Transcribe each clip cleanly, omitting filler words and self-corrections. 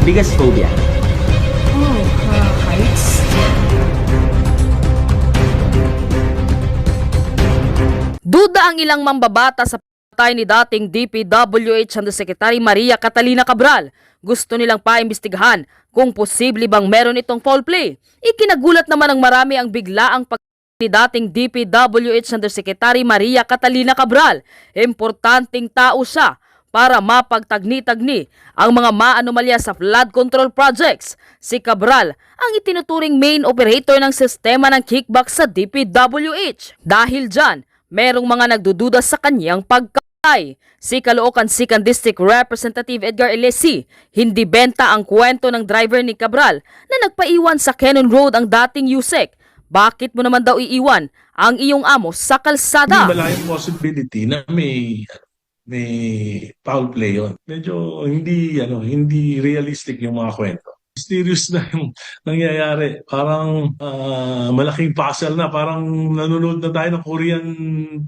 biggest phobia? Oh, heights. Duda ang ilang mambabata sa patay ni dating DPWH Undersecretary Maria Catalina Cabral. Gusto nilang paimbestigahan kung posible bang meron itong foul play. Ikinagulat naman ng marami ang biglaang pag ni dating DPWH Undersecretary Maria Catalina Cabral. Importanteng tao siya para mapagtagni-tagni ang mga maanomalya sa flood control projects. Si Cabral ang itinuturing main operator ng sistema ng kickback sa DPWH. Dahil dyan, merong mga nagdududa sa kanyang pagkatay. Si Caloocan 2nd District Representative Edgar Elesi, hindi benta ang kwento ng driver ni Cabral na nagpaiwan sa Cannon Road ang dating USEC. Bakit mo naman daw iiwan ang iyong amo sa kalsada? Hindi malayang possibility na may foul play yun. Medyo hindi realistic yung mga kwento. Mysterious na yung nangyayari. Parang malaking puzzle na. Parang nanonood na tayo ng Korean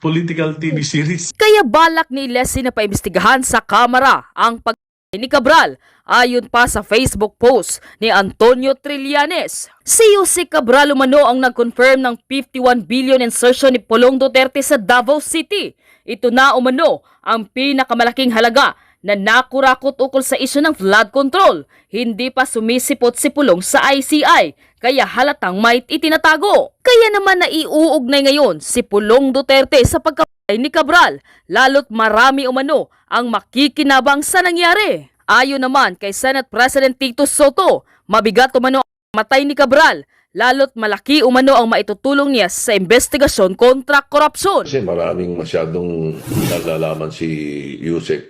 political TV series. Kaya balak ni Leslie na paimbestigahan sa kamera ang pag ni Cabral ayon pa sa Facebook post ni Antonio Trillanes. Si Jose Cabral umano ang nag-confirm ng 51 billion insertion ni Pulong Duterte sa Davao City. Ito na umano ang pinakamalaking halaga na nakurakot ukol sa isyu ng flood control. Hindi pa sumisipot si Pulong sa ICI, kaya halatang may itinatago. Kaya naman naiuugnay ngayon si Pulong Duterte sa pagkapatay ni Cabral, lalo't marami umano ang makikinabang sa nangyari. Ayon naman kay Senate President Tito Soto, mabigat umano ang matay ni Cabral, lalo't malaki umano ang maitutulong niya sa investigasyon kontra korupsyon. Kasi masyadong nalalaman si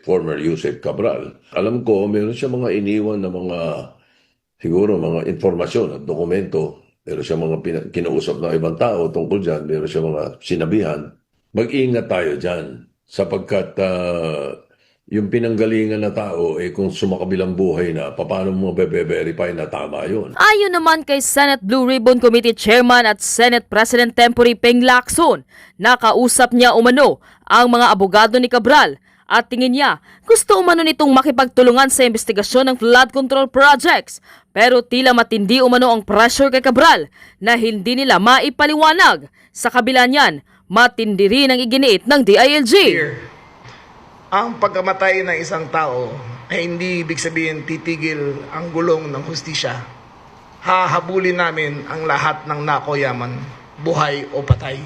former Yusek Cabral. Alam ko, meron siya mga iniwan na siguro mga informasyon at dokumento. Meron siya mga kinausap ng ibang tao tungkol dyan. Meron siya mga sinabihan. Mag-ingat tayo dyan sapagkat yung pinanggalingan na tao, kung sumakabilang buhay na, paano mo verify na tama yun? Ayon naman kay Senate Blue Ribbon Committee Chairman at Senate President Temporary Peng Lacson, nakausap niya umano ang mga abogado ni Cabral at tingin niya gusto umano nitong makipagtulungan sa investigasyon ng flood control projects. Pero tila matindi umano ang pressure kay Cabral na hindi nila maipaliwanag. Sa kabila niyan, matindi rin ang iginiit ng DILG. Ang pagkamatay ng isang tao ay hindi ibig sabihin titigil ang gulong ng hustisya. Hahabulin namin ang lahat ng nakoyaman, buhay o patay.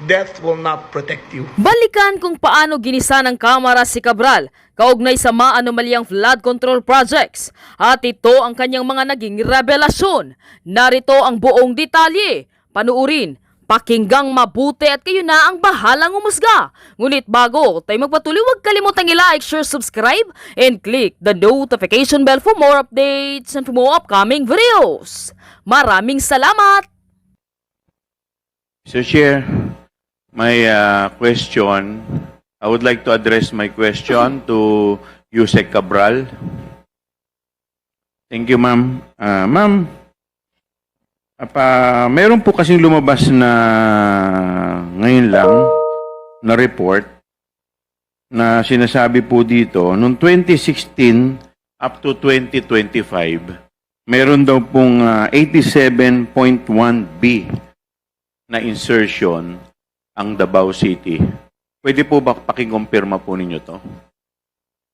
Death will not protect you. Balikan kung paano ginisa ng Kamara si Cabral kaugnay sa maanomalyang flood control projects. At ito ang kanyang mga naging revelasyon. Narito ang buong detalye. Panuurin, pakinggang mabuti at kayo na ang bahalang umusga. Ngunit bago tayo magpatuloy, huwag kalimutang i-like, share, subscribe, and click the notification bell for more updates and for more upcoming videos. Maraming salamat! Mr. Chair, my question, I would like to address my question to Yusek Cabral. Thank you, ma'am. Ma'am, meron po kasing lumabas na ngayon lang na report na sinasabi po dito, noong 2016 up to 2025, meron daw pong 87.1B na insertion ang Davao City. Pwede po ba pakikumpirma po ninyo to?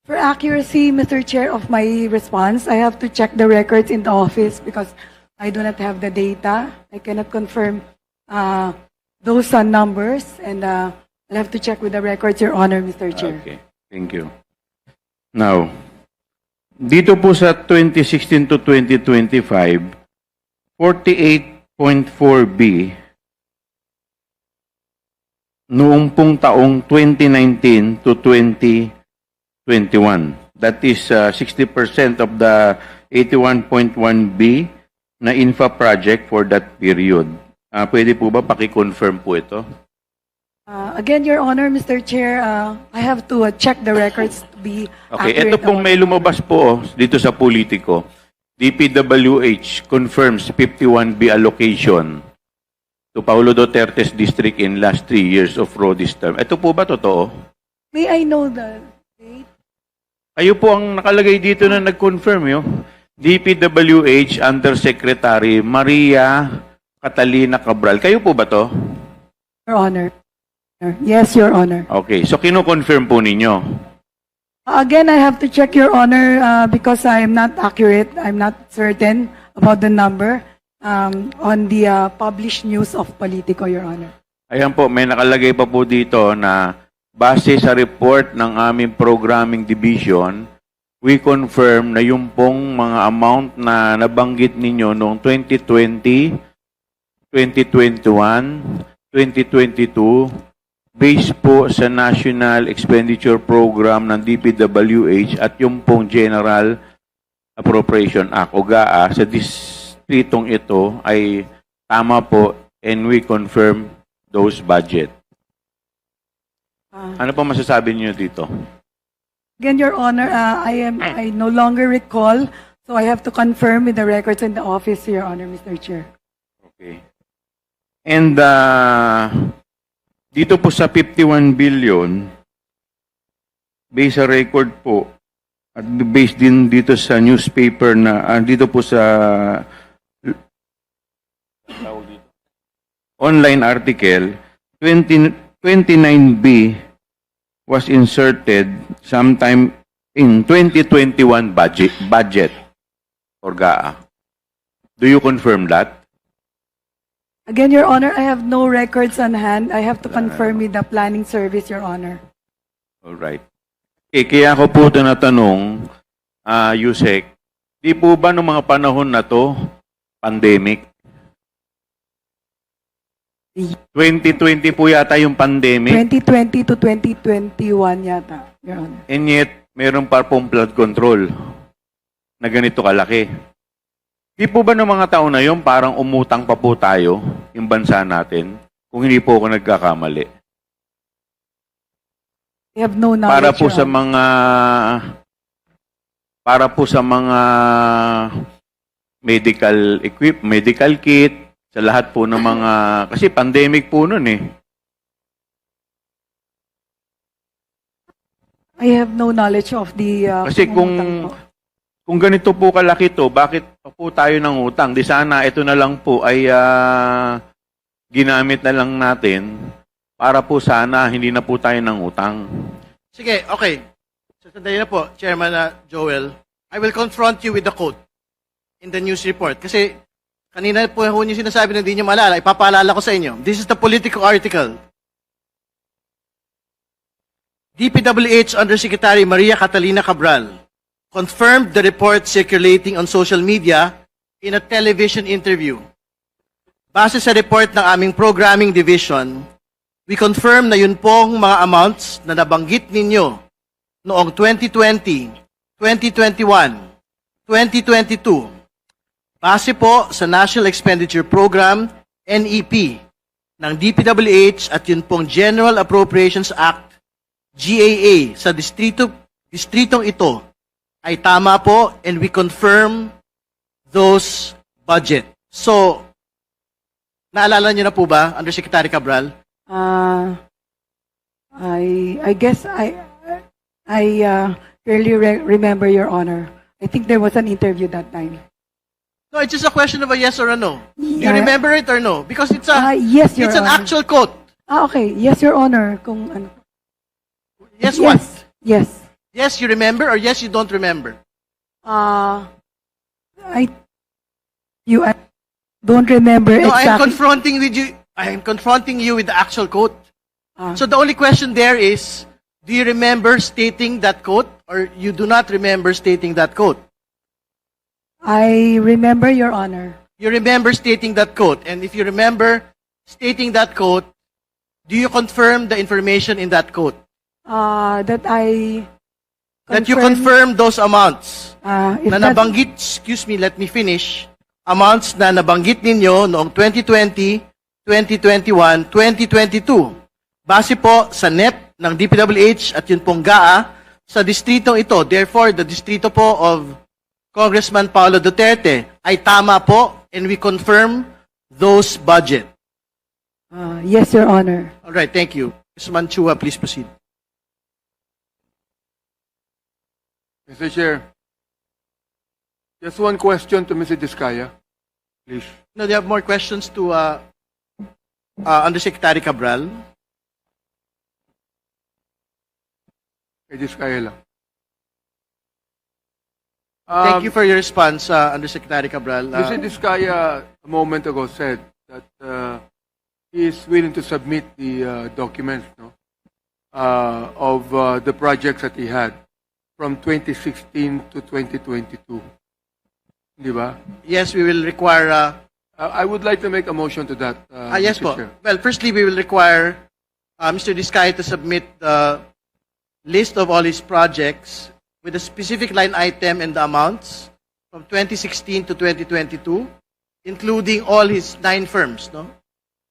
For accuracy, Mr. Chair, of my response, I have to check the records in the office because I do not have the data. I cannot confirm those numbers, and I'll have to check with the records, Your Honor, Mr. Chair. Okay, thank you. Now, dito po sa 2016 to 2025, 48.4B noong pong taong 2019 to 2021. That is 60% of the 81.1B na infra project for that period. Pwede po ba paki-confirm po ito? Again, Your Honor, Mr. Chair, I have to check the records to be Okay, accurate. ito pong may lumabas po dito sa Politico. DPWH confirms 51B allocation to Paulo Duterte's district in last 3 years of Rodi's term. Ito po ba totoo? May I know the date? Kayo po ang nakalagay dito na nag-confirm yun. DPWH Undersecretary Maria Catalina Cabral. Kayo po ba to? Your Honor. Yes, Your Honor. Okay, so kino-confirm po ninyo. Again, I have to check, Your Honor, because I am not accurate. I'm not certain about the number on the published news of Politico, Your Honor. Ayan po, may nakalagay pa po dito na base sa report ng aming programming division, we confirm na yung pong mga amount na nabanggit ninyo noong 2020, 2021, 2022, based po sa National Expenditure Program ng DPWH at yung pong General Appropriation Act o GAA sa distritong ito ay tama po and we confirm those budget. Ano po masasabi niyo dito? Again, Your Honor, I no longer recall, so I have to confirm with the records in the office, Your Honor, Mr. Chair. Okay. And dito po sa 51 billion, based sa record po, at based din dito sa newspaper na, dito po sa online article, 29B was inserted sometime in 2021 budget for GAA. Do you confirm that? Again, Your Honor, I have no records on hand. I have to confirm with the planning service, Your Honor. All right. Okay, kaya ako po tinatanong, Yusek, di po ba noong mga panahon na to, pandemic? 2020 po yata yung pandemic. 2020 to 2021 yata, Your Honor. And yet, meron pa pong flood control na ganito kalaki. Di po ba ng mga taon na yun, parang umutang pa po tayo, yung bansa natin, kung hindi po ako nagkakamali? I have no knowledge, Para po Your sa Honor. mga medical kit, sa lahat po ng mga, kasi pandemic po nun eh. I have no knowledge of the... Kasi pangungutang po. kung ganito po kalaki to, bakit pa po tayo ng utang? Di sana ito na lang po ay ginamit na lang natin para po sana hindi na po tayo ng utang. Sige, okay. So, sandali na po, Chairman Joel. I will confront you with the quote in the news report. Kasi kanina po yung sinasabi na hindi nyo maalala. Ipapaalala ko sa inyo. This is the Politico article. DPWH Undersecretary Maria Catalina Cabral confirmed the report circulating on social media in a television interview. Base sa report ng aming programming division, we confirm na yun pong mga amounts na nabanggit ninyo noong 2020, 2021, 2022, base po sa National Expenditure Program, NEP, ng DPWH at yun pong General Appropriations Act, GAA, sa distritong ito, ay tama po and we confirm those budget. So, naalala niyo na po ba, Undersecretary Cabral? I guess I clearly remember, Your Honor. I think there was an interview that time. No, it's just a question of a yes or a no. Do you Yeah. remember it or no? Because it's a Yes, Your it's an Honor. actual quote. Okay. Yes, Your Honor. Kung ano. Yes, what? Yes. Yes, you remember or yes, you don't remember? I don't remember No, I am exactly. confronting with you. I am confronting you with the actual quote. Ah. So the only question there is, do you remember stating that quote or you do not remember stating that quote? I remember, Your Honor. You remember stating that quote. And if you remember stating that quote, do you confirm the information in that quote? That I That you confirm those amounts if na that's- nabanggit, excuse me, let me finish, amounts na nabanggit ninyo noong 2020, 2021, 2022. Base po sa NEP ng DPWH at yun pong GAA sa distritong ito. Therefore, the distrito po of Congressman Paulo Duterte ay tama po and we confirm those budget. yes, Your Honor. All right, thank you. Ms. Manchua, please proceed. Mr. Chair, Just one question to Mr. Diskaya, please. No, they have more questions to Undersecretary Cabral. Kay Diskaya lang. Thank you for your response, Undersecretary Cabral. Mr. Diskaya a moment ago said that he is willing to submit the documents of the projects that he had from 2016 to 2022. Di ba? Yes, we will require. I would like to make a motion to that. Yes, Mr. po. Chair. Well, firstly, we will require Mr. Diskaya to submit the list of all his projects with a specific line item and the amounts from 2016 to 2022, including all his 9 firms, no,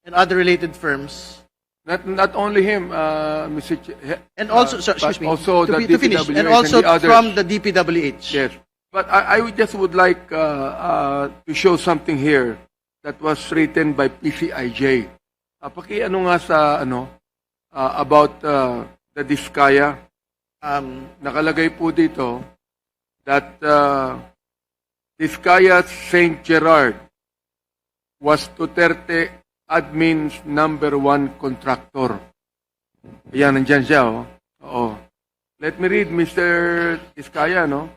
and other related firms. Not only him, Mr. And also, but excuse me, also the to finish, DPWH and also the others. from the DPWH. Yes. But I just would like to show something here that was written by PCIJ. Paki-ano nga sa about the Diskaya. Nakalagay po dito that Diskaya St. Gerard was Duterte admin's #1 contractor. Ayan, nandyan siya, oh. Oo. Let me read, Mr. Diskaya, no?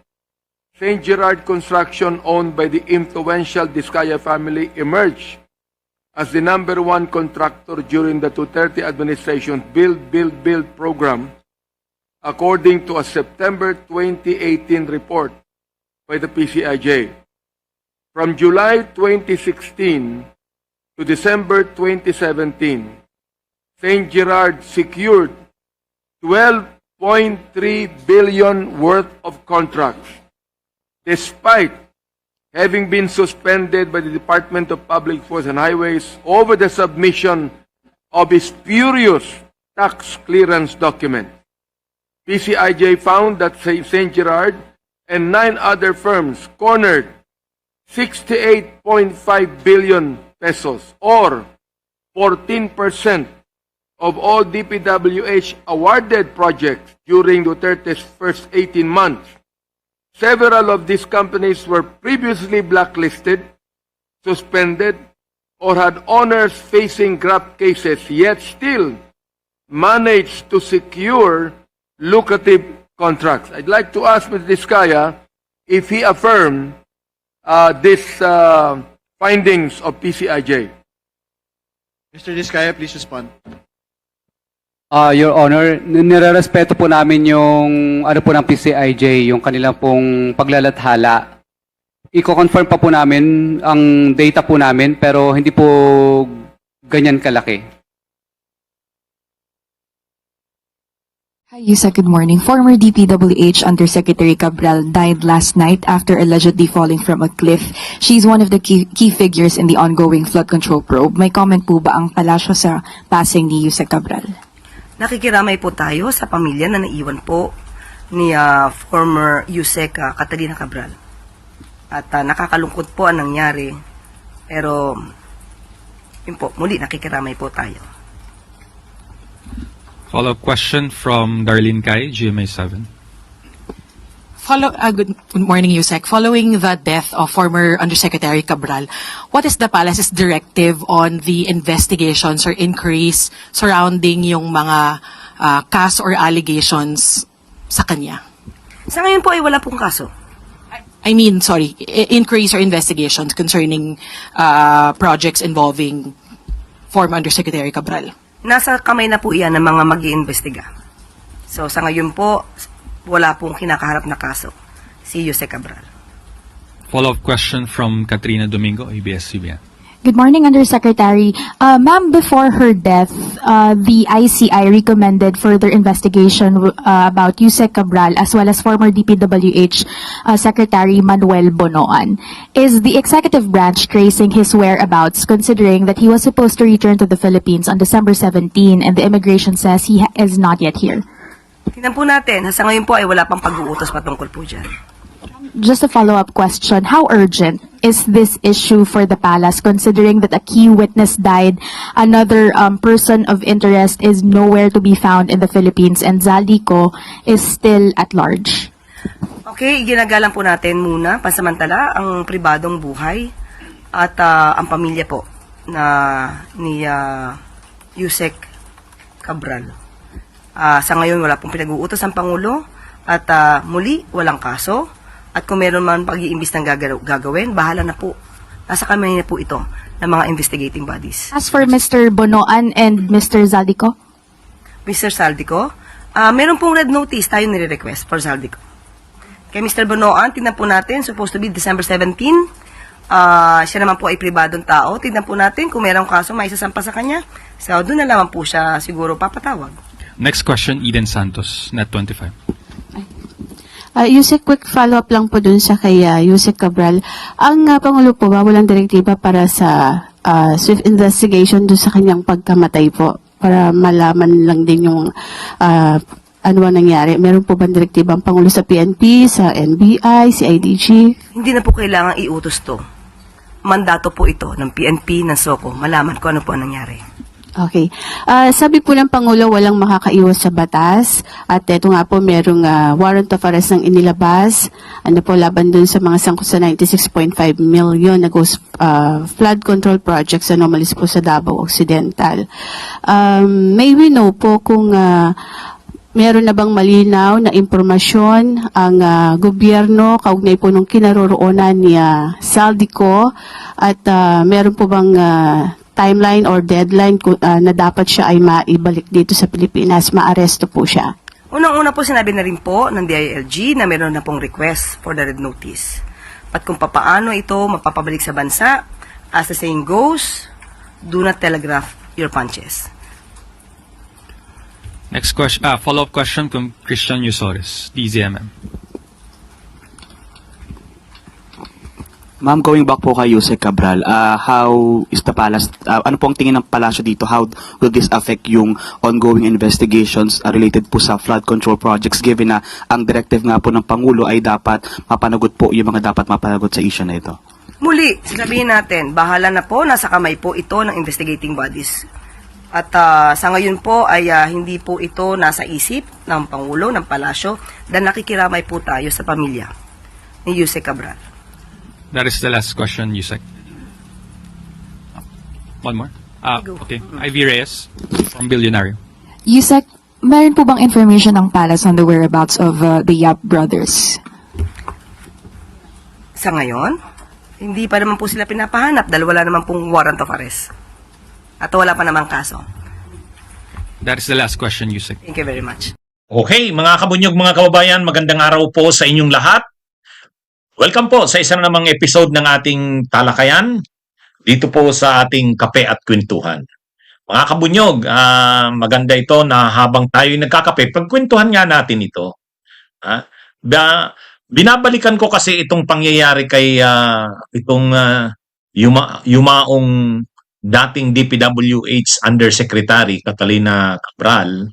St. Gerard Construction, owned by the influential Diskaya family, emerged as the #1 contractor during the Duterte administration's Build program, according to a September 2018 report by the PCIJ. From July 2016 to December 2017, St. Gerard secured 12.3 billion worth of contracts, despite having been suspended by the Department of Public Works and Highways over the submission of a spurious tax clearance document. PCIJ found that St. Gerard and 9 other firms cornered 68.5 billion pesos, or 14% of all DPWH awarded projects during Duterte's first 18 months. Several of these companies were previously blacklisted, suspended, or had owners facing graft cases, yet still managed to secure lucrative contracts. I'd like to ask Mr. Diskaya if he affirmed these findings of PCIJ. Mr. Diskaya, please respond. Your Honor, nirerespeto po namin yung ano po ng PCIJ, yung kanilang pong paglalathala. Iko-confirm pa po namin ang data po namin, pero hindi po ganyan kalaki. Hi, Yusek. Good morning. Former DPWH Undersecretary Cabral died last night after allegedly falling from a cliff. She's one of the key figures in the ongoing flood control probe. May comment po ba ang palasyo sa passing ni Yusek Cabral? Nakikiramay po tayo sa pamilya na naiwan po ni former Yusek Catalina Cabral. At nakakalungkot po ang nangyari. Pero, yun po, muli nakikiramay po tayo. Follow-up question from Darlene Kai, GMA7. Good morning, Yusek. Following the death of former Undersecretary Cabral, what is the Palace's directive on the investigations or inquiries surrounding yung mga kaso or allegations sa kanya? Sa ngayon po ay wala pong kaso. Inquiries or investigations concerning projects involving former Undersecretary Cabral. Nasa kamay na po iyan ng mga mag-iimbestiga. So sa ngayon po, wala pong kinakaharap na kaso si Yusek Cabral. Follow-up question from Katrina Domingo, ABS-CBN. Good morning, Undersecretary. Ma'am, before her death, the ICI recommended further investigation about Yusek Cabral as well as former DPWH Secretary Manuel Bonoan. Is the executive branch tracing his whereabouts, considering that he was supposed to return to the Philippines on December 17 and the immigration says he is not yet here? Tingnan po natin, sa ngayon po ay wala pang pag-uutos patungkol po dyan. Just a follow-up question. How urgent is this issue for the palace, considering that a key witness died, another person of interest is nowhere to be found in the Philippines, and Zaldico is still at large? Okay, ginagalang po natin muna pansamantala ang pribadong buhay at ang pamilya po ni Yusek Cabral. Sa ngayon, wala pong pinag-uutos ang Pangulo at muli, walang kaso. At kung meron man pag-iimbis ng gagawin, bahala na po. Nasa kamay na po ito ng mga investigating bodies. As for Mr. Bonoan and Mr. Zaldico? Mr. Saldico, meron pong red notice tayo nire-request for Saldico. Kay Mr. Bonoan, tingnan po natin, supposed to be December 17. Siya naman po ay pribadong tao. Tingnan po natin kung merong kaso may isasampa sa kanya. So, doon na naman po siya siguro papatawag. Next question, Eden Santos, Net 25. Yusek, quick follow-up lang po dun sa kay Yusek Cabral. Ang Pangulo po ba walang direktiba para sa swift investigation dun sa kanyang pagkamatay po? Para malaman lang din yung ano ang nangyari. Meron po ba direktiba ang Pangulo sa PNP, sa NBI, CIDG? Hindi na po kailangan iutos to. Mandato po ito ng PNP, ng SOCO. Malaman ko ano po ang nangyari. Okay. Sabi po ng Pangulo, walang makakaiwas sa batas. At ito nga po, merong warrant of arrest ng inilabas. Ano po, laban dun sa mga sangkot sa 96.5 million na ghost flood control projects anomalies po sa Davao Occidental. May we know po kung meron na bang malinaw na impormasyon ang gobyerno kaugnay po nung kinaroroonan ni Saldico at meron po bang timeline or deadline na dapat siya ay maibalik dito sa Pilipinas, maaresto po siya? Unang-una po sinabi na rin po ng DILG na meron na pong request for the red notice. At kung papaano ito mapapabalik sa bansa, as the saying goes, do not telegraph your punches. Next question, follow-up question from Christian Yusores, DZMM. Ma'am, going back po kay Yusek Cabral, how is the palace, ano po ang tingin ng palasyo dito? How will this affect yung ongoing investigations related po sa flood control projects given na ang directive nga po ng Pangulo ay dapat mapanagot po yung mga dapat mapanagot sa issue na ito? Muli, sasabihin natin, bahala na po, nasa kamay po ito ng investigating bodies. At sa ngayon po ay hindi po ito nasa isip ng Pangulo, ng Palasyo, dahil nakikiramay po tayo sa pamilya ni Yusek Cabral. That is the last question, Yusek. One more. Okay. Ivy Reyes from Billionario. Yusek, meron po bang information ng Palace on the whereabouts of the Yap brothers? Sa ngayon, hindi pa naman po sila pinapahanap dahil wala naman pong warrant of arrest. At wala pa namang kaso. That is the last question, Yusek. Thank you very much. Okay, mga kabunyog, mga kababayan, magandang araw po sa inyong lahat. Welcome po sa isang namang episode ng ating talakayan dito po sa ating Kape at Kwentuhan. Mga kabunyog, maganda ito na habang tayo nagkakape, pagkwentuhan nga natin ito. Binabalikan ko kasi itong pangyayari kay itong yumaong dating DPWH Undersecretary Catalina Cabral.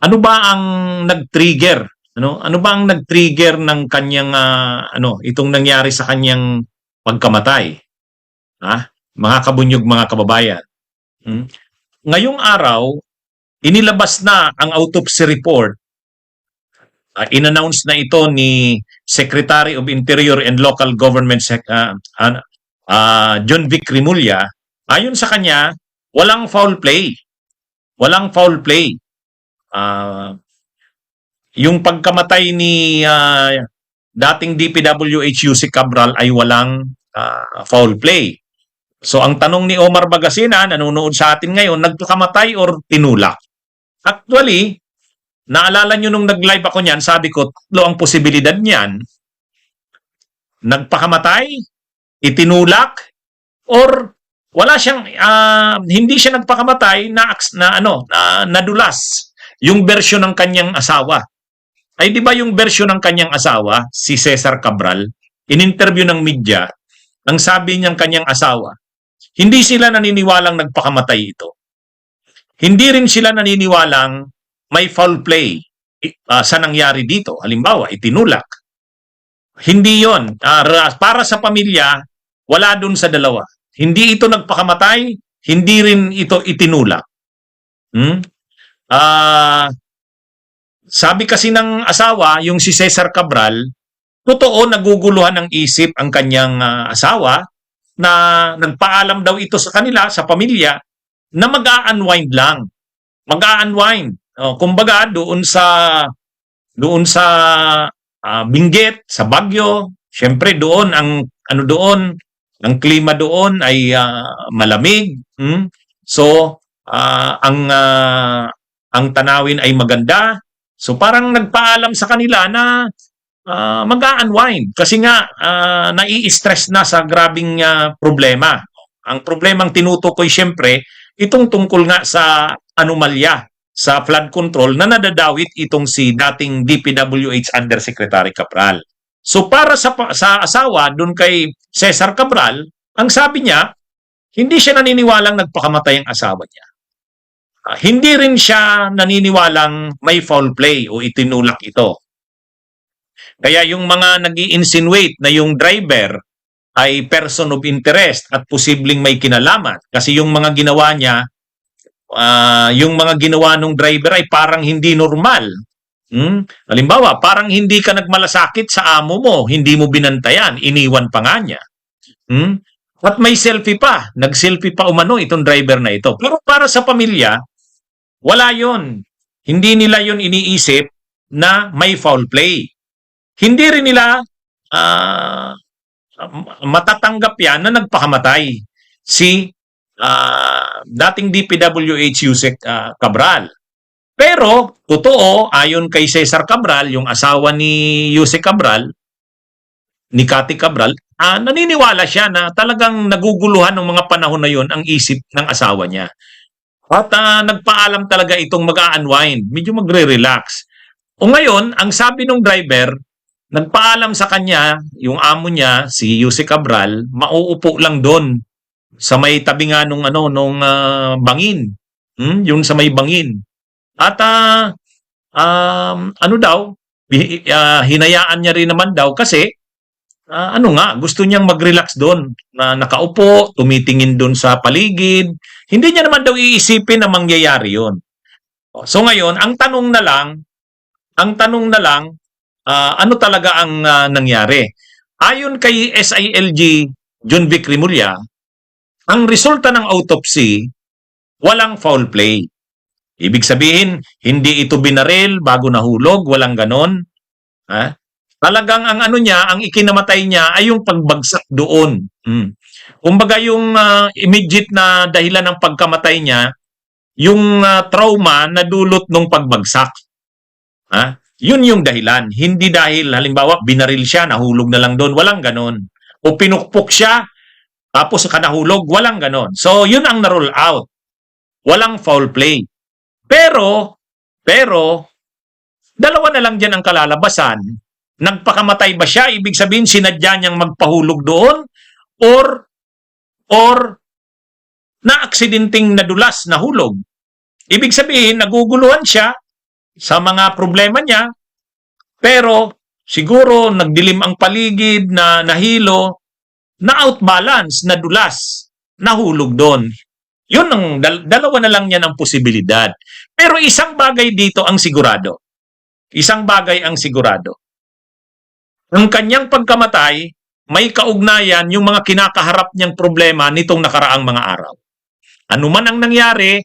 Ano ba ang nag-trigger? Ano ba ang nag-trigger ng kanyang itong nangyari sa kanyang pagkamatay? Mga kabunyog, mga kababayan. Ngayong araw, inilabas na ang autopsy report. In-announce na ito ni Secretary of Interior and Local Government John Vic Rimulya. Ayon sa kanya, walang foul play. Walang foul play. Yung pagkamatay ni dating DPWH Yusek Cabral ay walang foul play. So ang tanong ni Omar Bagasina, nanonood sa atin ngayon, nagpakamatay or tinulak? Actually, naalala nyo nung nag-live ako niyan, sabi ko, tatlo ang posibilidad niyan. Nagpakamatay, itinulak, or wala siyang, hindi siya nagpakamatay nadulas yung bersyon ng kanyang asawa. Ay di ba yung bersyon ng kanyang asawa, si Cesar Cabral, in-interview ng media, ang sabi niyang kanyang asawa, hindi sila naniniwalang nagpakamatay ito. Hindi rin sila naniniwalang may foul play sa nangyari dito. Halimbawa, itinulak. Hindi yon. Para sa pamilya, wala dun sa dalawa. Hindi ito nagpakamatay, hindi rin ito itinulak. sabi kasi ng asawa, yung si Cesar Cabral, totoo naguguluhan ng isip ang kanyang asawa na nagpaalam daw ito sa kanila, sa pamilya, na mag-a-unwind lang. Mag-a-unwind. Kumbaga, doon sa Benguet, sa Baguio, syempre doon, ang klima doon ay malamig. So, ang tanawin ay maganda. So, parang nagpaalam sa kanila na mag-a-unwind kasi nga nai-stress na sa grabing problema. Ang problemang tinutukoy siyempre itong tungkol nga sa anomalya sa flood control na nadadawit itong si dating DPWH Undersecretary Cabral. So para sa asawa doon kay Cesar Cabral, ang sabi niya, hindi siya naniniwalang nagpakamatay ang asawa niya. Hindi rin siya naniniwalang may foul play o itinulak ito. Kaya yung mga nag-i-insinuate na yung driver ay person of interest at posibleng may kinalaman kasi yung mga ginawa niya, yung mga ginawa ng driver ay parang hindi normal. Halimbawa, parang hindi ka nagmalasakit sa amo mo, hindi mo binantayan, iniwan pa nga niya. At may selfie pa, nag-selfie pa umano itong driver na ito. Pero para sa pamilya, wala yon. Hindi nila yon iniisip na may foul play. Hindi rin nila matatanggap yan na nagpakamatay si dating DPWH Yusek Cabral. Pero, totoo, ayon kay Cesar Cabral, yung asawa ni Yusek Cabral, ni Cathy Cabral, naniniwala siya na talagang naguguluhan ng mga panahon na yon ang isip ng asawa niya. At nagpaalam talaga itong mag-a-unwind, medyo magre-relax. O ngayon, ang sabi ng driver, nagpaalam sa kanya, yung amo niya, si Yusek Cabral, mauupo lang doon sa may tabi nga nung bangin. Yung sa may bangin. At hinayaan niya rin naman daw kasi gusto niyang mag-relax doon. Na nakaupo, tumitingin doon sa paligid. Hindi niya naman daw iisipin na mangyayari yon. So ngayon, ang tanong na lang, ano talaga ang nangyari? Ayon kay SILG John Vic Rimulya, ang resulta ng autopsy, walang foul play. Ibig sabihin, hindi ito binaril bago nahulog, walang ganon. Talagang ang ang ikinamatay niya ay yung pagbagsak doon. Kumbaga yung immediate na dahilan ng pagkamatay niya, yung trauma na dulot ng pagbagsak. Yun yung dahilan. Hindi dahil, halimbawa, binaril siya, nahulog na lang doon. Walang ganon. O pinukpok siya, tapos kanahulog. Walang ganon. So, yun ang na-roll out. Walang foul play. Pero, dalawa na lang dyan ang kalalabasan. Nagpakamatay ba siya? Ibig sabihin, sinadya niyang magpahulog doon? Or na-aksidenteng nadulas, nahulog? Ibig sabihin, naguguluhan siya sa mga problema niya, pero siguro nagdilim ang paligid, na nahilo, na outbalance, nadulas, nahulog doon. Yun ang dalawa na lang yan ang posibilidad. Pero isang bagay dito ang sigurado. Isang bagay ang sigurado. Ang kanyang pagkamatay, may kaugnayan yung mga kinakaharap niyang problema nitong nakaraang mga araw. Ano man ang nangyari,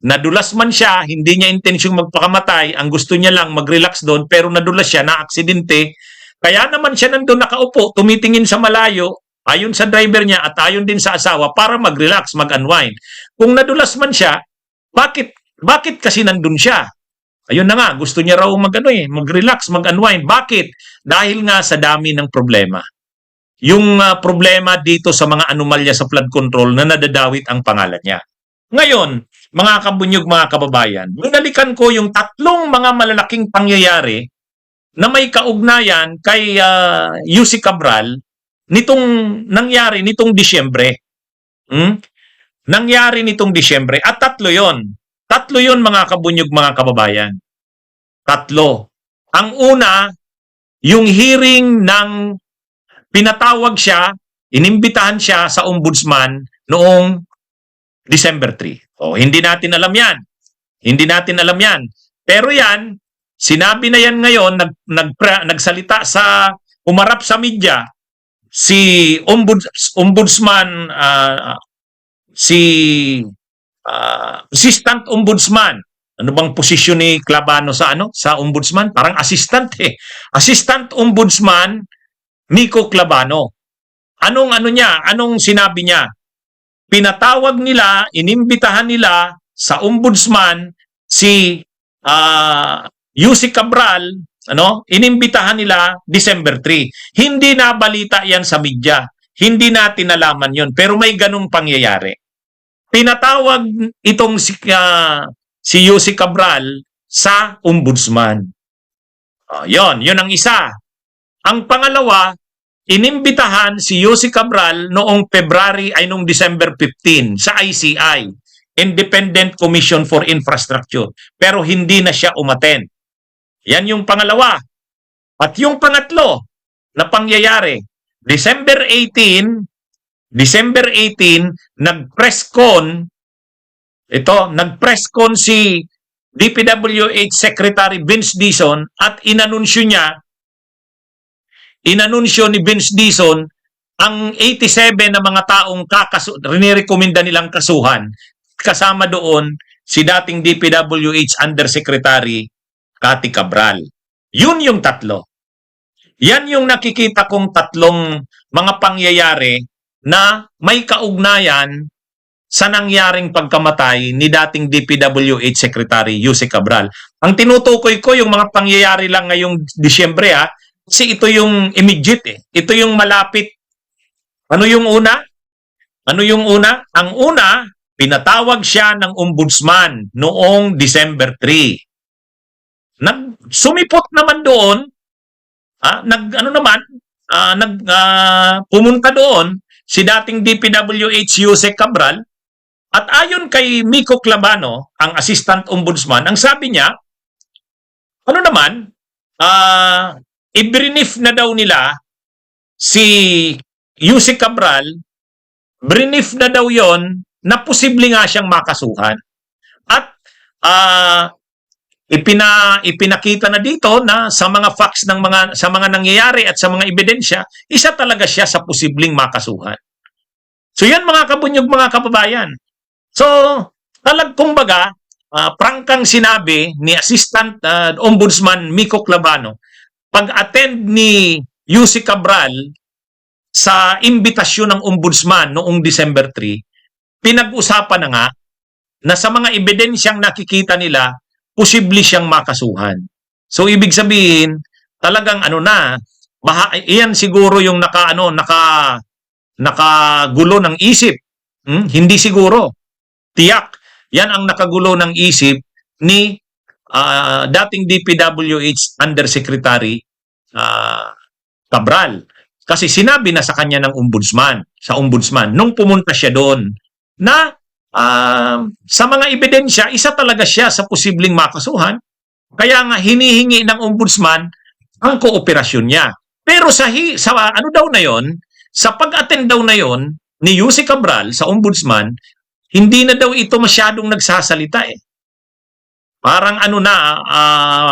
nadulas man siya, hindi niya intensyong magpakamatay, ang gusto niya lang mag-relax doon, pero nadulas siya, na-aksidente. Kaya naman siya nandun nakaupo, tumitingin sa malayo, ayon sa driver niya at ayon din sa asawa, para mag-relax, mag-unwind. Kung nadulas man siya, bakit kasi nandun siya? Ayun na nga, gusto niya raw mag-relax, mag-unwind. Bakit? Dahil nga sa dami ng problema. Yung problema dito sa mga anomalya sa flood control na nadadawit ang pangalan niya. Ngayon, mga kabunyog, mga kababayan, binalikan ko yung tatlong mga malalaking pangyayari na may kaugnayan kay Yusek Cabral nitong nangyari nitong Disyembre. Nangyari nitong Disyembre. At tatlo yon. Tatlo yon, mga kabunyog, mga kababayan. Tatlo. Ang una, yung hearing ng pinatawag siya, inimbitahan siya sa ombudsman noong December 3. Hindi natin alam yan. Hindi natin alam yan. Pero yan, Sinabi na yan ngayon, nagsalita sa, umarap sa media, si Ombudsman, si Assistant Ombudsman. Ano bang posisyon ni Clavano sa sa Ombudsman? Parang assistant eh. Assistant Ombudsman Miko Clavano. Anong sinabi niya? Pinatawag nila, inimbitahan nila sa Ombudsman si Yusek Cabral, inimbitahan nila December 3. Hindi nabalita yan sa media. Hindi natin nalaman yon, pero may ganung pangyayari. Pinatawag itong si Yusek Cabral sa Ombudsman. Yun ang isa. Ang pangalawa, inimbitahan si Yusek Cabral noong noong December 15 sa ICI, Independent Commission for Infrastructure, pero hindi na siya umattend. Yan yung pangalawa. At yung pangatlo na pangyayari, December 18, nag-press con si DPWH Secretary Vince Dizon at inanunsyo ni Vince Dizon ang 87 na mga taong rinirekomenda nilang kasuhan. Kasama doon si dating DPWH Undersecretary Cathy Cabral. Yun yung tatlo. Yan yung nakikita kong tatlong mga pangyayari na may kaugnayan sa nangyaring pagkamatay ni dating DPWH Secretary Yusek Cabral. Ang tinutukoy ko yung mga pangyayari lang ngayong Disyembre kasi ito yung immediate eh. Ito yung malapit. Ano yung una? Ang una, pinatawag siya ng Ombudsman noong December 3. Sumipot naman doon, pumunta doon si dating DPWH Yusek Cabral at ayon kay Miko Clavano, ang Assistant Ombudsman, ang sabi niya, i-brief na daw nila si Yusek Cabral, brief na daw yon na posible nga siyang makasuhan. At ipinakita na dito na sa mga facts sa mga nangyayari at sa mga ebidensya, isa talaga siya sa posibleng makasuhan. So yan mga kabunyog, mga kababayan. So, kumbaga, prangkang sinabi ni Assistant Ombudsman Miko Clavano, pag-attend ni Yusek Cabral sa imbitasyon ng Ombudsman noong December 3, pinag-usapan na nga na sa mga ebidensyang nakikita nila, posible siyang makasuhan. So, ibig sabihin, talagang iyan siguro yung nakagulo ng isip. Hindi siguro. Tiyak. Yan ang nakagulo ng isip ni dating DPWH Undersecretary Cabral. Kasi sinabi na sa kanya ng sa Ombudsman, nung pumunta siya doon, na sa mga ebidensya, isa talaga siya sa posibleng makasuhan. Kaya nga hinihingi ng Ombudsman ang kooperasyon niya. Pero sa daw na yon, sa pag-attend daw na yon ni Yusek Cabral sa Ombudsman, hindi na daw ito masyadong nagsasalita eh. Parang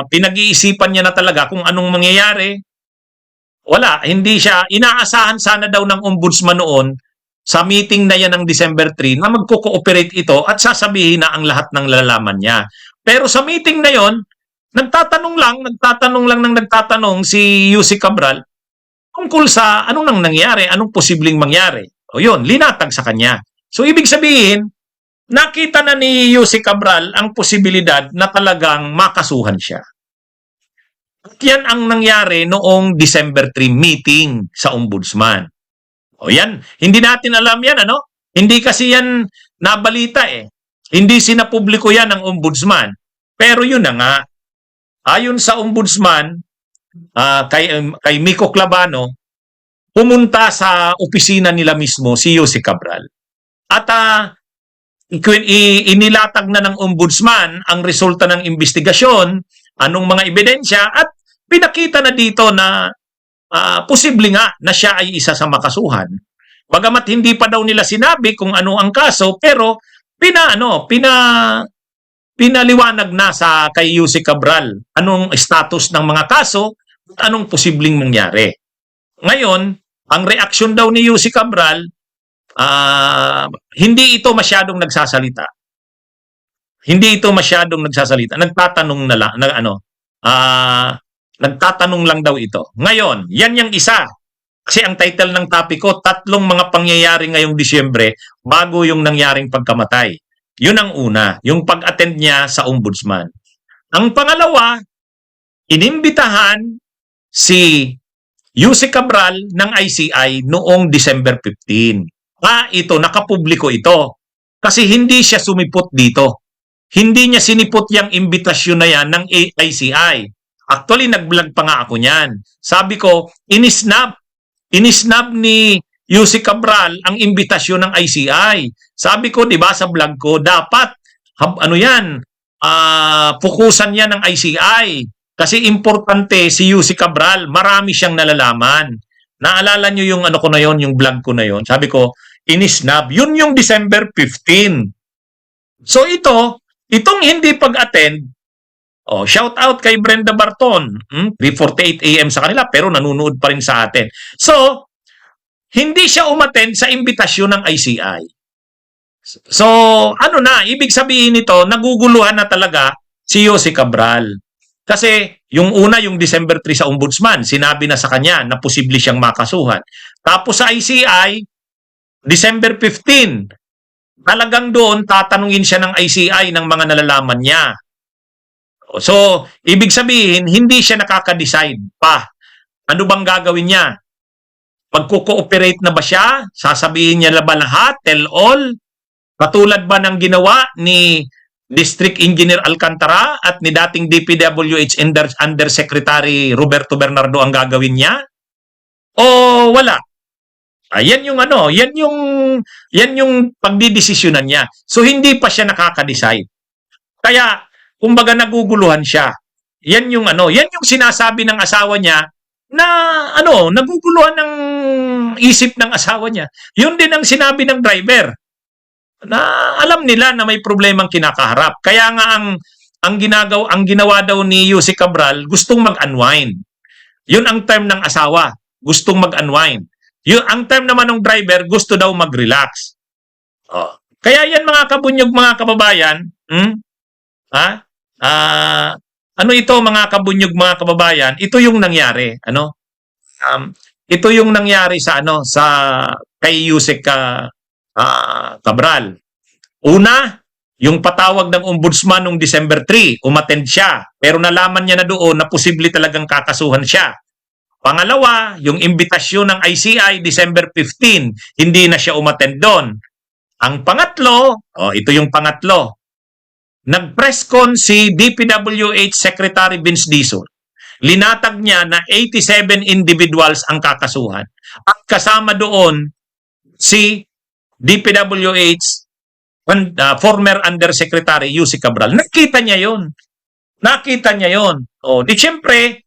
pinag-iisipan niya na talaga kung anong mangyayari. Wala, hindi siya. Inaasahan sana daw ng Ombudsman noon sa meeting na yan ng December 3 na magko-cooperate ito at sasabihin na ang lahat ng lalaman niya. Pero sa meeting na yon, nagtatanong lang si Yusek Cabral tungkol sa anong nang nangyari, anong posibleng mangyari. O yun, linatag sa kanya. So ibig sabihin, nakita na ni Yusek Cabral ang posibilidad na talagang makasuhan siya. At yan ang nangyari noong December 3 meeting sa Ombudsman. O yan, hindi natin alam yan, Hindi kasi yan nabalita eh. Hindi sinapubliko yan ng Ombudsman. Pero yun na nga, ayon sa Ombudsman, kay Miko Clavano, pumunta sa opisina nila mismo si Yusek Cabral. At inilatag na ng Ombudsman ang resulta ng investigasyon, anong mga ebidensya, at pinakita na dito na posible nga na siya ay isa sa makasuhan. Bagamat hindi pa daw nila sinabi kung ano ang kaso, pero pinaliwanag na sa kay Yusek Cabral anong status ng mga kaso at anong posibleng mangyari. Ngayon, ang reaksyon daw ni Yusek Cabral, hindi ito masyadong nagsasalita. Hindi ito masyadong nagsasalita. Nagtatanong na lang, nagtatanong lang daw ito. Ngayon, yan yung isa. Kasi ang title ng topic ko, 3 mga pangyayari ngayong Disyembre bago yung nangyaring pagkamatay. Yun ang una, yung pag-attend niya sa ombudsman. Ang pangalawa, inimbitahan si Yusek Cabral ng ICI noong December 15. Ito, nakapubliko ito. Kasi hindi siya sumipot dito. Hindi niya sinipot yung imbitasyon na yan ng ICI. Actually, nag-vlog pa nga ako niyan. Sabi ko, inisnap ni Yusek Cabral ang imbitasyon ng ICI. Sabi ko, di ba, sa vlog ko, dapat, pukusan yan ng ICI. Kasi importante si Yusek Cabral, marami siyang nalalaman. Naalala nyo yung ko na yon, yung vlog ko na yon. Sabi ko, inisnab. Yun yung December 15. So itong hindi pag-attend, shout out kay Brenda Barton. 3:48 AM sa kanila, pero nanonood pa rin sa atin. So, hindi siya umattend sa imbitasyon ng ICI. So, ibig sabihin nito, naguguluhan na talaga si Yusek Cabral. Kasi yung una, yung December 3 sa ombudsman, sinabi na sa kanya na posible siyang makasuhan. Tapos sa ICI, December 15, talagang doon tatanungin siya ng ICI ng mga nalalaman niya. So, ibig sabihin, hindi siya nakaka-decide pa. Ano bang gagawin niya? Pagko-cooperate na ba siya? Sasabihin niya na ba lahat? Tell all? Katulad ba ng ginawa ni District Engineer Alcantara at ni dating DPWH Undersecretary Roberto Bernardo ang gagawin niya? O wala? Yan yung pagdidesisyonan niya. So hindi pa siya nakaka-decide. Kaya kumbaga naguguluhan siya. Yan yung sinasabi ng asawa niya na naguguluhan ng isip ng asawa niya. Yun din ang sinabi ng driver. Na alam nila na may problemang kinakaharap. Kaya nga ang ginawa daw ni Yusek Cabral, gustong mag-unwind. Yun ang term ng asawa, gustong mag-unwind. Ang term naman ng driver, gusto daw mag-relax. Kaya yan mga kabunyog, mga kababayan, ito mga kabunyog, mga kababayan, ito yung nangyari, ito yung nangyari sa kay Yusek Cabral. Una, yung patawag ng ombudsman noong December 3, umattend siya, pero nalaman niya na doon na posible talagang kakasuhan siya. Pangalawa, yung imbitasyon ng ICI December 15, hindi na siya umattend doon. Ang pangatlo, ito yung pangatlo, nag-press con si DPWH Secretary Vince Dizon. Linatag niya na 87 individuals ang kakasuhan. At kasama doon si DPWH former Undersecretary Yusek Cabral. Nakita niya yon. Di siyempre,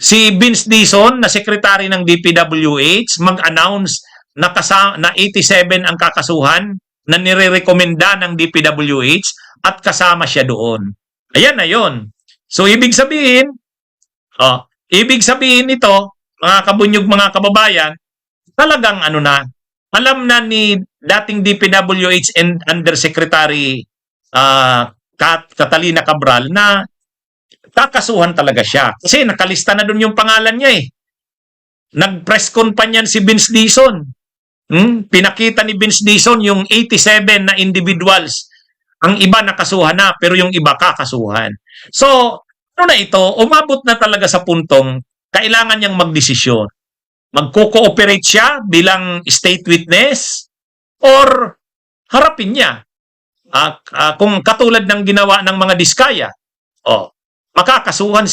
si Vince Dizon na Secretary ng DPWH mag-announce na 87 ang kakasuhan na nire-recommenda ng DPWH at kasama siya doon. Ayan na yon. So, ibig sabihin nito, mga kabunyog, mga kababayan, talagang alam na ni dating DPWH and Undersecretary Catalina Cabral na kakasuhan talaga siya. Kasi nakalista na doon yung pangalan niya eh. Nag-press con pa niyan si Vince Dizon. Pinakita ni Vince Dizon yung 87 na individuals. Ang iba nakasuhan na, pero yung iba kakasuhan. So, umabot na talaga sa puntong kailangan niyang magdesisyon. Magko-cooperate siya bilang state witness or harapin niya. Kung katulad ng ginawa ng mga Diskaya, makakasuhan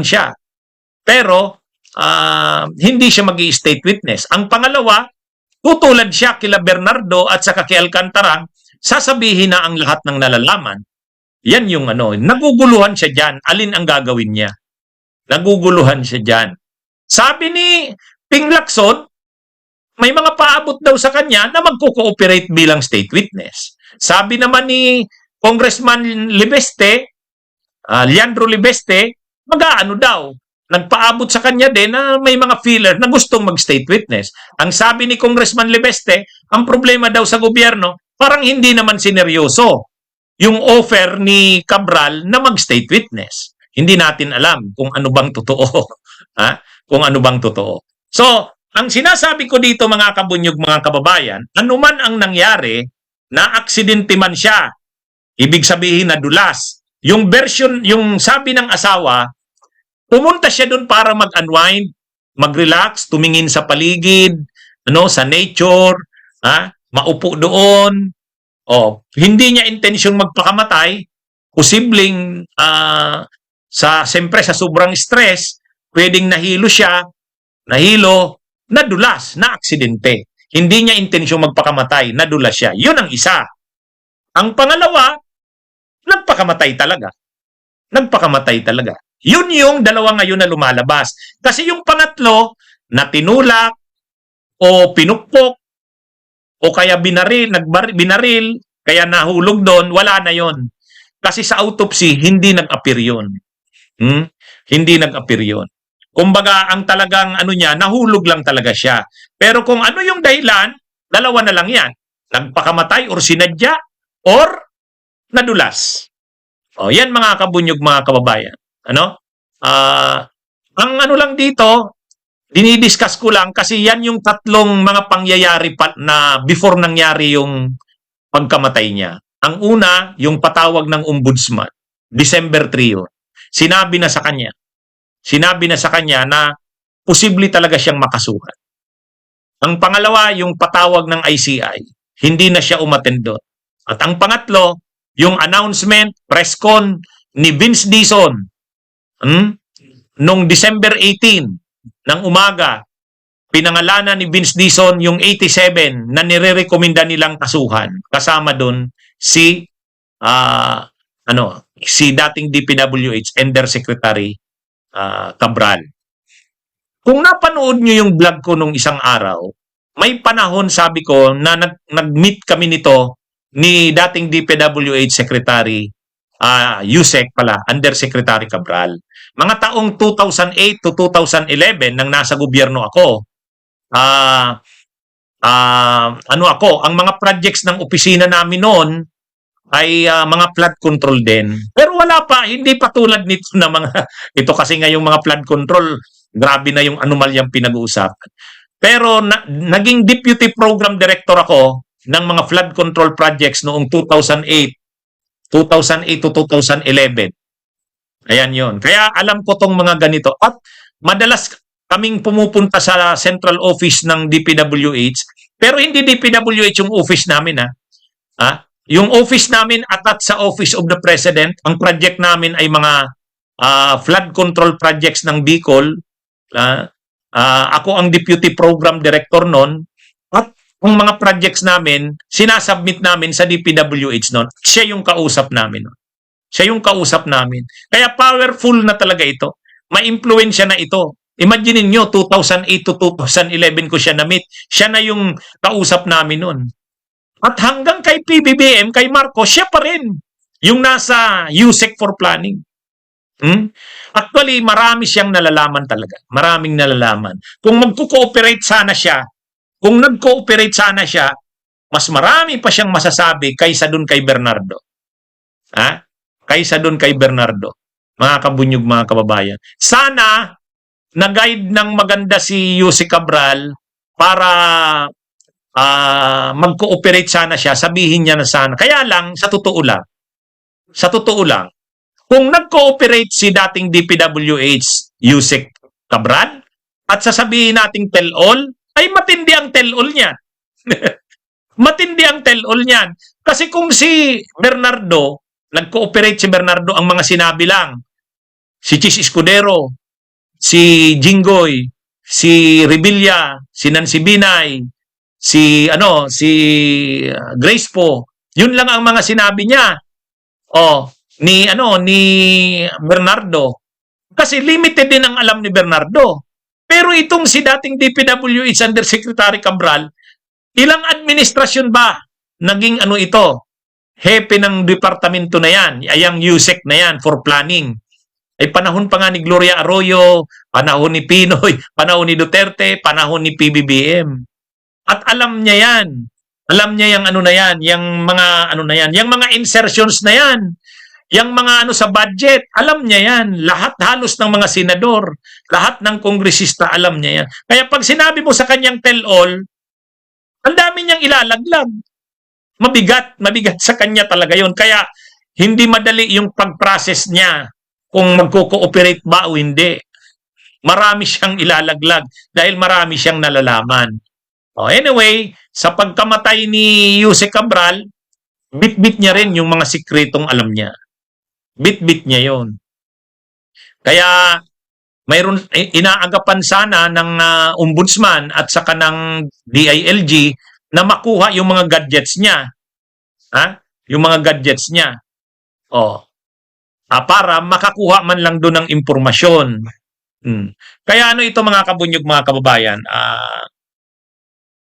siya. Pero hindi siya mag-i-state witness. Ang pangalawa, tutulad siya kila Bernardo at saka kay Alcantara, sasabihin na ang lahat ng nalalaman. Yan yung naguguluhan siya dyan. Alin ang gagawin niya? Naguguluhan siya dyan. Sabi ni Ping Lacson, may mga paabot daw sa kanya na magko-cooperate bilang state witness. Sabi naman ni Congressman Libeste, Leandro Libeste, mag-aano daw. Nagpaabot sa kanya din na may mga feeler na gustong mag-state witness. Ang sabi ni Congressman Libeste, ang problema daw sa gobyerno, parang hindi naman sineryoso yung offer ni Cabral na mag-state witness. Hindi natin alam kung ano bang totoo. Kung ano bang totoo. So, ang sinasabi ko dito mga kabunyog, mga kababayan, anuman ang nangyari, na aksidente man siya, ibig sabihin na dulas. Yung version, yung sabi ng asawa, pumunta siya doon para mag-unwind, mag-relax, tumingin sa paligid, sa nature, maupo doon. Hindi niya intensyong magpakamatay, posibleng siyempre sa sobrang stress, pwedeng nahilo siya, nadulas, na aksidente. Hindi niya intensyong magpakamatay, nadulas siya. Yun ang isa. Ang pangalawa, nagpakamatay talaga. Nagpakamatay talaga. Yun yung dalawa ngayon na lumalabas. Kasi yung pangatlo, na tinulak, o pinukpok, o kaya binaril, kaya nahulog doon, wala na yon. Kasi sa autopsy, hindi nag-appear yun. Hindi nag-appear yun. Kumbaga, ang talagang nahulog lang talaga siya. Pero kung ano yung dahilan, dalawa na lang yan. Nagpakamatay or sinadya or nadulas. Yan mga kabunyog, mga kababayan. Ang lang dito, dinidiscuss ko lang kasi yan yung tatlong mga pangyayari na before nangyari yung pagkamatay niya. Ang una, yung patawag ng ombudsman. December 3 yun. Sinabi na sa kanya na posible talaga siyang makasuhan. Ang pangalawa, yung patawag ng ICI. Hindi na siya umattend doon. At ang pangatlo, yung announcement, press con ni Vince Dizon noong December 18 ng umaga, pinangalanan ni Vince Dizon yung 87 na nire-recommenda nilang kasuhan. Kasama doon si dating DPWH Undersecretary Cabral. Kung napanood nyo yung vlog ko nung isang araw, may panahon sabi ko na nag-meet kami nito ni dating DPWH Secretary Yusek Undersecretary Cabral. Mga taong 2008 to 2011 nang nasa gobyerno ako. Ang mga projects ng opisina namin noon ay mga flood control din. Pero wala pa, hindi pa tulad nito na ito kasi ngayong mga flood control, grabe na yung anomalyang pinag-uusapan. Pero naging deputy program director ako ng mga flood control projects noong 2008 to 2011. Ayan yon. Kaya alam ko tong mga ganito. At madalas kaming pumupunta sa central office ng DPWH, pero hindi DPWH yung office namin Yung office namin attached sa Office of the President, ang project namin ay mga flood control projects ng Bicol. Ako ang Deputy Program Director noon. At ang mga projects namin, sinasubmit namin sa DPWH noon. Siya yung kausap namin. Siya yung kausap namin. Kaya powerful na talaga ito. May impluensya na ito. Imagine niyo 2008 to 2011 ko siya na-meet. Siya na yung kausap namin noon. At hanggang kay PBBM, kay Marcos, siya pa rin yung nasa USEC for planning. Actually, marami siyang nalalaman talaga. Maraming nalalaman. Kung magko-cooperate sana siya, kung nag-cooperate sana siya, mas marami pa siyang masasabi kaysa dun kay Bernardo. Kaysa dun kay Bernardo. Mga kabunyog, mga kababayan. Sana, na-guide ng maganda si Yusek Cabral para mag-cooperate sana siya, sabihin niya na sana. Kaya lang, sa totoo lang, kung nag-cooperate si dating DPWH Yusek Cabral at sasabihin nating tell-all, ay matindi ang tell-all niyan. Matindi ang tell-all niyan. Kasi kung si Bernardo, nag-cooperate si Bernardo, ang mga sinabi lang, si Chis Escudero, si Jinggoy, si Revilla, si Nancy Binay, si Grace Po, yun lang ang mga sinabi niya. Ni Bernardo. Kasi limited din ang alam ni Bernardo. Pero itong si dating DPWH Undersecretary Cabral, ilang administrasyon ba naging ito? hepe ng departamento na yan, ay ang USEC na yan for planning. Ay panahon pa nga ni Gloria Arroyo, panahon ni Pinoy, panahon ni Duterte, panahon ni PBBM. At alam niya yan. Alam niya yung ano na yan, yung mga ano na yan, yung mga insertions na yan. Yung mga ano sa budget, alam niya yan. Lahat halos ng mga senador, lahat ng kongresista, alam niya yan. Kaya pag sinabi mo sa kanyang tell-all, ang dami niyang ilalaglag. Mabigat sa kanya talaga yon. Kaya hindi madali yung pag-process niya kung magko-cooperate ba o hindi. Marami siyang ilalaglag dahil marami siyang nalalaman. Anyway, sa pagkamatay ni Yusek Cabral, bit-bit niya rin yung mga sikretong alam niya. Bit-bit niya yon. Kaya mayroon inaagapan sana ng ombudsman at saka ng DILG na makuha yung mga gadgets niya. Yung mga gadgets niya. Para makakuha man lang doon ng impormasyon. Kaya ano ito mga kabunyog, mga kababayan?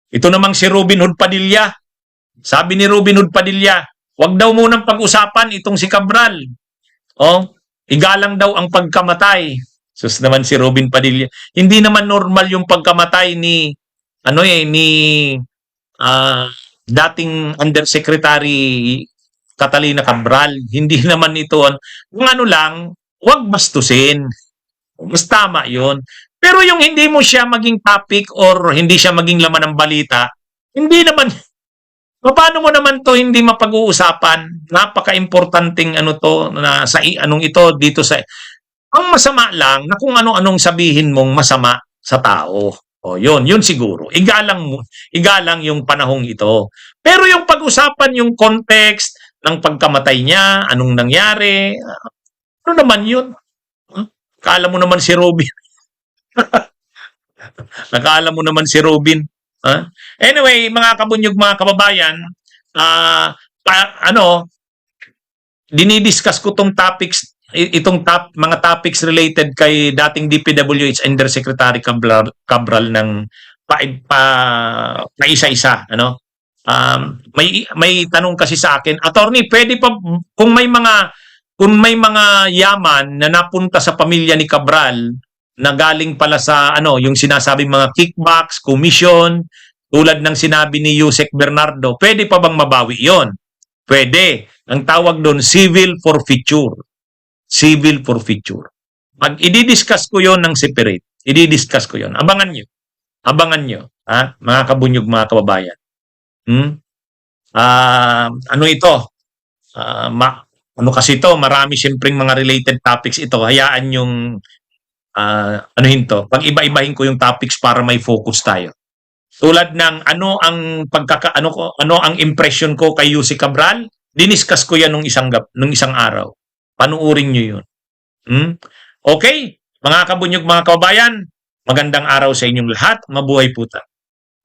Ito namang si Robin Hood Padilla. Sabi ni Robin Hood Padilla, wag daw munang pag-usapan itong si Cabral. Igalang daw ang pagkamatay. Sus naman si Robin Padilla. Hindi naman normal yung pagkamatay ni dating Undersecretary Catalina Cabral. Hindi naman ito kung ano lang, wag bastusin. Mas tama 'yon. Pero yung hindi mo siya maging topic or hindi siya maging laman ng balita, hindi naman. Paano mo naman to hindi mapag-uusapan? Napaka-importanting ano to na sa anong ito dito sa. Ang masama lang na kung ano-anong sabihin mong masama sa tao. Yun siguro. Igalang yung panahong ito. Pero yung pag-usapan yung context ng pagkamatay niya, anong nangyari, ano naman yun? Akala mo naman si Robin. Nakala mo naman si Robin. Anyway, mga kabunyog, mga kababayan, dinidiscuss ko tong topics, mga topics related kay dating DPWH Undersecretary Cabral ng paisa-isa, may tanong kasi sa akin, attorney, pwede pa kung may mga yaman na napunta sa pamilya ni Cabral na galing pala sa yung sinasabing mga kickbacks, commission, tulad ng sinabi ni Yusek Bernardo, pwede pa bang mabawi 'yon? Pwede. Ang tawag doon civil forfeiture. Civil forfeiture. Pag i-discuss ko 'yon ng separate, i-discuss ko 'yon. Abangan nyo, mga kabunyog, mga kababayan. Ano ito? Kasi ito, marami siyempreng mga related topics ito. Hayaan yung pag iba-ibahin ko yung topics para may focus tayo. Tulad ng ano ang impression ko kay Yusek Cabral, diniscuss ko yan nung isang araw. Panuurin niyo 'yun. Okay, mga kabunyog, mga kababayan, magandang araw sa inyong lahat. Mabuhay po tayo.